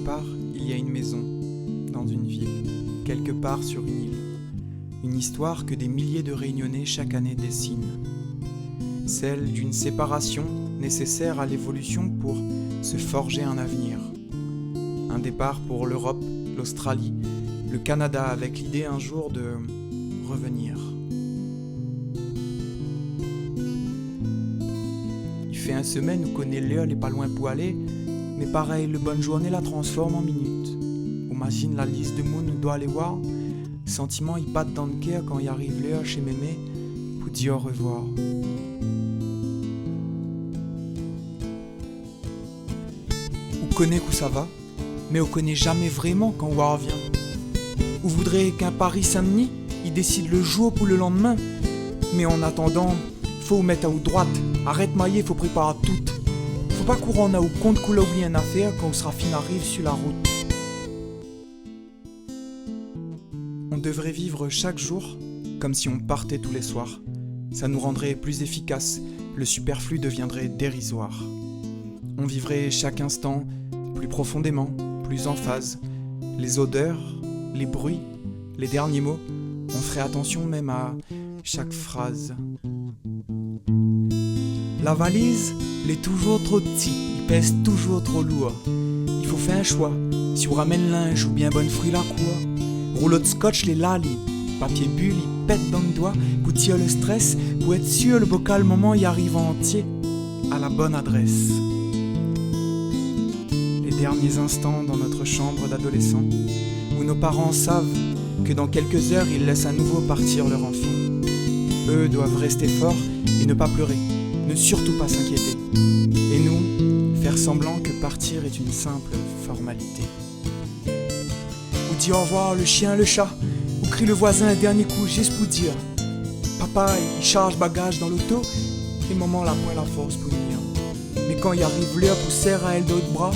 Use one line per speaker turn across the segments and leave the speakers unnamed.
part, il y a une maison, dans une ville, quelque part sur une île. Une histoire que des milliers de Réunionnais chaque année dessinent. Celle d'une séparation nécessaire à l'évolution pour se forger un avenir. Un départ pour l'Europe, l'Australie, le Canada avec l'idée un jour de revenir. Il fait une semaine où connaît l'heure est pas loin pour aller, mais pareil, le bonne journée la transforme en minute. Imagine la liste de monde doit aller voir. Sentiment il patte dans le cœur quand il arrive l'heure chez mémé pour dire au revoir. On connaît où ça va, mais on connaît jamais vraiment quand on revient. On voudrait qu'un Paris Saint-Denis, il décide le jour pour le lendemain. Mais en attendant, faut mettre à ou droite. Arrête mailler, faut préparer tout. Faut pas courir en à ou compte qu'on a oublié une affaire quand on sera fin arrive sur la route. On devrait vivre chaque jour comme si on partait tous les soirs. Ça nous rendrait plus efficaces, le superflu deviendrait dérisoire. On vivrait chaque instant plus profondément, plus en phase. Les odeurs, les bruits, les derniers mots, on ferait attention même à chaque phrase. La valise, elle est toujours trop petite, il pèse toujours trop lourd. Il faut faire un choix, si on ramène linge ou bien bonne fruit la cour. Rouleau de scotch, les lali, papier bulle, il pète dans le doigt, pour tirer le stress, pour être sûr le bocal moment y arrive en entier, à la bonne adresse. Les derniers instants dans notre chambre d'adolescent, où nos parents savent que dans quelques heures ils laissent à nouveau partir leur enfant. Eux doivent rester forts et ne pas pleurer, ne surtout pas s'inquiéter. Et nous, faire semblant que partir est une simple formalité. Ou dire au revoir le chien, le chat, ou crie le voisin un dernier coup juste pour dire papa il charge bagage dans l'auto et maman la moins la force pour venir. Mais quand il arrive l'heure pour serrer à elle d'autres bras,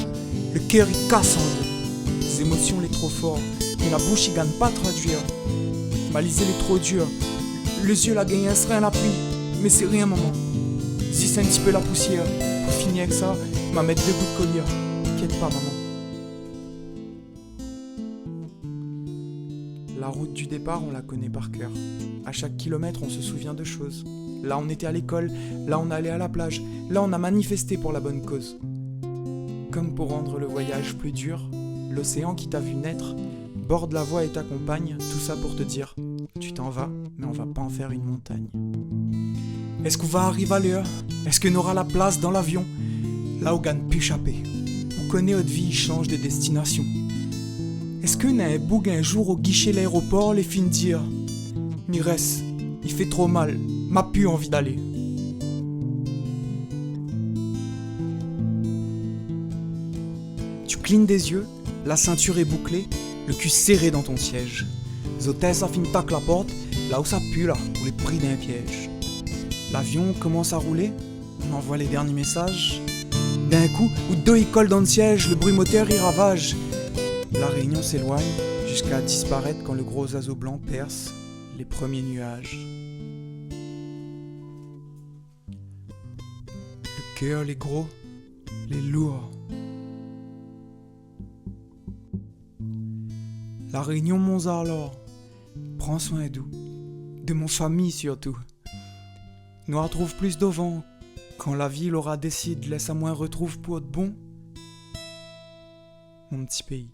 le cœur il casse en deux. Les émotions les trop fortes, mais la bouche il gagne pas à traduire. Maliser les trop dur, les yeux la gagnent un serait un appui, mais c'est rien maman. Si c'est un petit peu la poussière, pour finir avec ça, m'a mettre 2 bouts de collier. T'inquiète pas maman. La route du départ, on la connaît par cœur. À chaque kilomètre, on se souvient de choses. Là, on était à l'école, là, on allait à la plage, là, on a manifesté pour la bonne cause. Comme pour rendre le voyage plus dur, l'océan qui t'a vu naître borde la voie et t'accompagne, tout ça pour te dire tu t'en vas, mais on va pas en faire une montagne. Est-ce qu'on va arriver à l'heure? Est-ce qu'on aura la place dans l'avion? Là, on gagne plus échapper. On connaît notre vie, change de destination. Est-ce qu'on a un boug un jour au guichet de l'aéroport, les filles dire Mires, il fait trop mal, m'a plus envie d'aller. Tu clignes des yeux, la ceinture est bouclée, le cul serré dans ton siège. Les hôtesses affinent tac la porte, là où ça pue là, où les pris d'un piège. L'avion commence à rouler, on envoie les derniers messages. D'un coup, où deux y collent dans le siège, le bruit moteur y ravage. La Réunion s'éloigne jusqu'à disparaître quand le gros oiseau blanc perce les premiers nuages. Le cœur, les gros, les lourds. La Réunion, mon alors, prends soin d'eux, de mon famille surtout. Nous retrouve plus devant, quand la ville aura décidé, laisse à moins retrouve pour être bon. Mon petit pays.